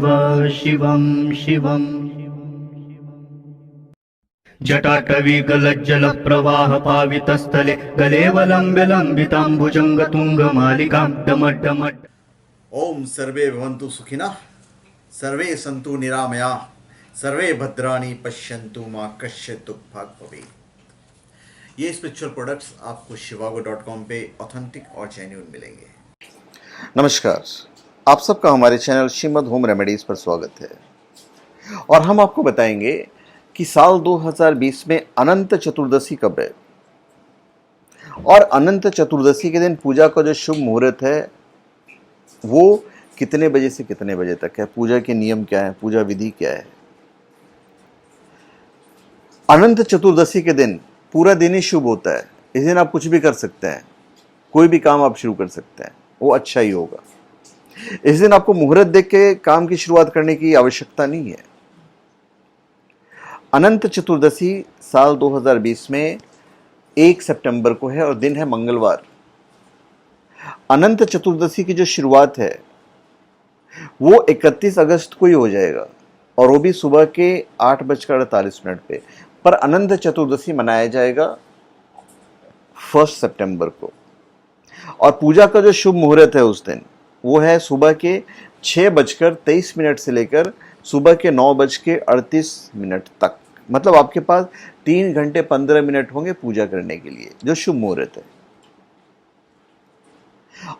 शिव शिवं शिवम् जटाटवीगलज्जलप्रवाहपावितस्थले गलेवलम्ब्य लम्बिताम्बुजङ्गतुङ्गमालिकां डमड्डमड्। ओम सर्वे भवन्तु सुखिनः, सर्वे सन्तु निरामयाः, सर्वे भद्राणि पश्यन्तु मा कश्चित् दुःखभाग् भवेत्। ये स्पिरिचुअल प्रोडक्ट्स आपको shivago.com पे ऑथेंटिक और जेन्युइन मिलेंगे। नमस्कार, आप सबका हमारे चैनल श्रीमद होम रेमेडीज पर स्वागत है और हम आपको बताएंगे कि साल 2020 में अनंत चतुर्दशी कब है और अनंत चतुर्दशी के दिन पूजा का जो शुभ मुहूर्त है वो कितने बजे से कितने बजे तक है, पूजा के नियम क्या है, पूजा विधि क्या है। अनंत चतुर्दशी के दिन पूरा दिन ही शुभ होता है। इस दिन आप कुछ भी कर सकते हैं, कोई भी काम आप शुरू कर सकते हैं, वो अच्छा ही होगा। इस दिन आपको मुहूर्त देख के काम की शुरुआत करने की आवश्यकता नहीं है। अनंत चतुर्दशी साल 2020 में 1 सितंबर को है और दिन है मंगलवार। अनंत चतुर्दशी की जो शुरुआत है वो 31 अगस्त को ही हो जाएगा और वो भी सुबह के 8:48 पे। पर अनंत चतुर्दशी मनाया जाएगा 1 सितंबर को और पूजा का जो शुभ मुहूर्त है उस दिन वो है सुबह के 6:23 से लेकर सुबह के 9:38 तक। मतलब आपके पास 3 घंटे 15 मिनट होंगे पूजा करने के लिए, जो शुभ मुहूर्त है।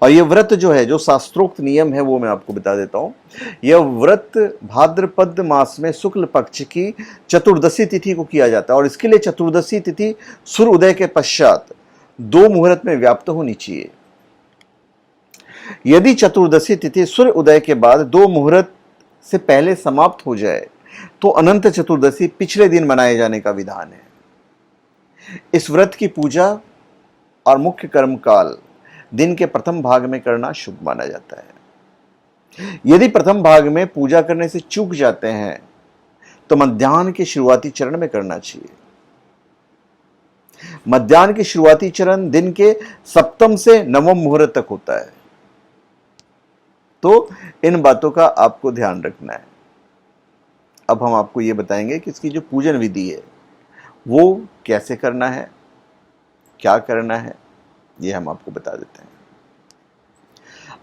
और यह व्रत जो है, जो शास्त्रोक्त नियम है वो मैं आपको बता देता हूं। यह व्रत भाद्रपद मास में शुक्ल पक्ष की चतुर्दशी तिथि को किया जाता है और इसके लिए चतुर्दशी तिथि सूर्य उदय के पश्चात 2 मुहूर्त में व्याप्त होनी चाहिए। यदि चतुर्दशी तिथि सूर्य उदय के बाद 2 मुहूर्त से पहले समाप्त हो जाए तो अनंत चतुर्दशी पिछले दिन मनाए जाने का विधान है। इस व्रत की पूजा और मुख्य कर्म काल दिन के प्रथम भाग में करना शुभ माना जाता है। यदि प्रथम भाग में पूजा करने से चूक जाते हैं तो मध्याह्न के शुरुआती चरण में करना चाहिए। मध्याह्न के शुरुआती चरण दिन के सप्तम से नवम मुहूर्त तक होता है। तो इन बातों का आपको ध्यान रखना है। अब हम आपको यह बताएंगे कि इसकी जो पूजन विधि है वो कैसे करना है, क्या करना है, ये हम आपको बता देते हैं।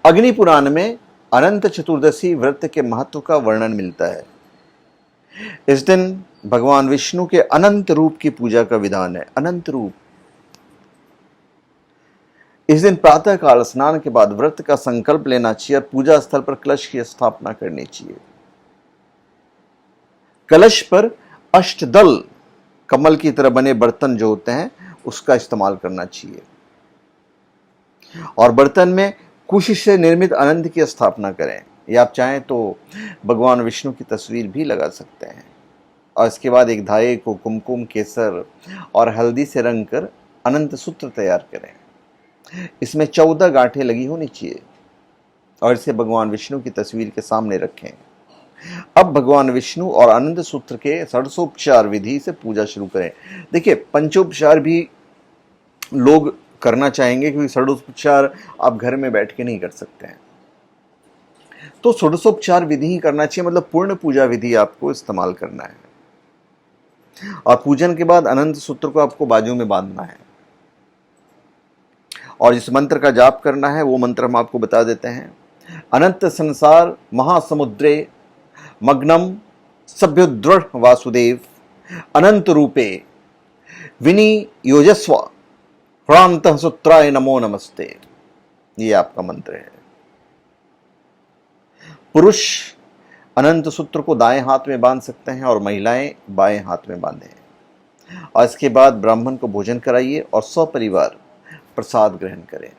अग्नि पुराण में अनंत चतुर्दशी व्रत के महत्व का वर्णन मिलता है। इस दिन भगवान विष्णु के अनंत रूप की पूजा का विधान है। अनंत रूप। इस दिन प्रातः काल स्नान के बाद व्रत का संकल्प लेना चाहिए और पूजा स्थल पर कलश की स्थापना करनी चाहिए। कलश पर अष्टदल कमल की तरह बने बर्तन जो होते हैं उसका इस्तेमाल करना चाहिए और बर्तन में कुश से निर्मित आनंद की स्थापना करें। या आप चाहें तो भगवान विष्णु की तस्वीर भी लगा सकते हैं और इसके बाद एक धागे को कुमकुम, केसर और हल्दी से रंग कर अनंत सूत्र तैयार करें। इसमें 14 गांठें लगी होनी चाहिए और इसे भगवान विष्णु की तस्वीर के सामने रखें। अब भगवान विष्णु और अनंत सूत्र के षोडशोपचार विधि से पूजा शुरू करें। देखिए, पंचोपचार भी लोग करना चाहेंगे क्योंकि षोडशोपचार आप घर में बैठ के नहीं कर सकते हैं, तो षोडशोपचार विधि ही करना चाहिए। मतलब पूर्ण पूजा विधि आपको इस्तेमाल करना है और पूजन के बाद अनंत सूत्र को आपको बाजू में बांधना है और जिस मंत्र का जाप करना है वो मंत्र हम आपको बता देते हैं। अनंत संसार महासमुद्रे मग्नम सभ्योदृढ़ वासुदेव अनंत रूपे विनियोजस्व प्रांतः सूत्राय नमो नमस्ते। ये आपका मंत्र है। पुरुष अनंत सूत्र को दाएं हाथ में बांध सकते हैं और महिलाएं बाएं हाथ में बांधें और इसके बाद ब्राह्मण को भोजन कराइए और सपरिवार प्रसाद ग्रहण करें।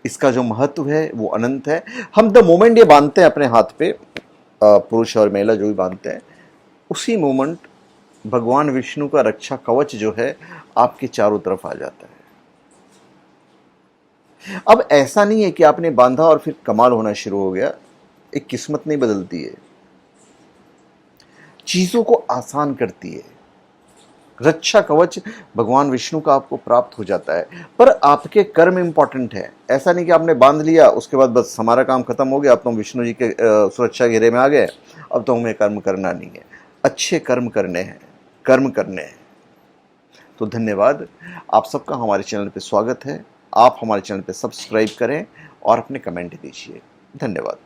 इसका जो महत्व है वो अनंत है। हम द मोमेंट ये बांधते हैं अपने हाथ पे, पुरुष और महिला जो भी बांधते हैं, उसी मोमेंट भगवान विष्णु का रक्षा कवच जो है आपके चारों तरफ आ जाता है। अब ऐसा नहीं है कि आपने बांधा और फिर कमाल होना शुरू हो गया। एक किस्मत नहीं बदलती है, चीजों को आसान करती है। रक्षा कवच भगवान विष्णु का आपको प्राप्त हो जाता है। पर आपके कर्म इंपॉर्टेंट है। ऐसा नहीं कि आपने बांध लिया उसके बाद बस हमारा काम खत्म हो गया, अब तो हम विष्णु जी के सुरक्षा घेरे में आ गए, अब तो हमें कर्म करना नहीं है। अच्छे कर्म करने हैं, कर्म करने हैं। तो धन्यवाद, आप सबका हमारे चैनल पे स्वागत है। आप हमारे चैनल पे सब्सक्राइब करें और अपने कमेंट दीजिए। धन्यवाद।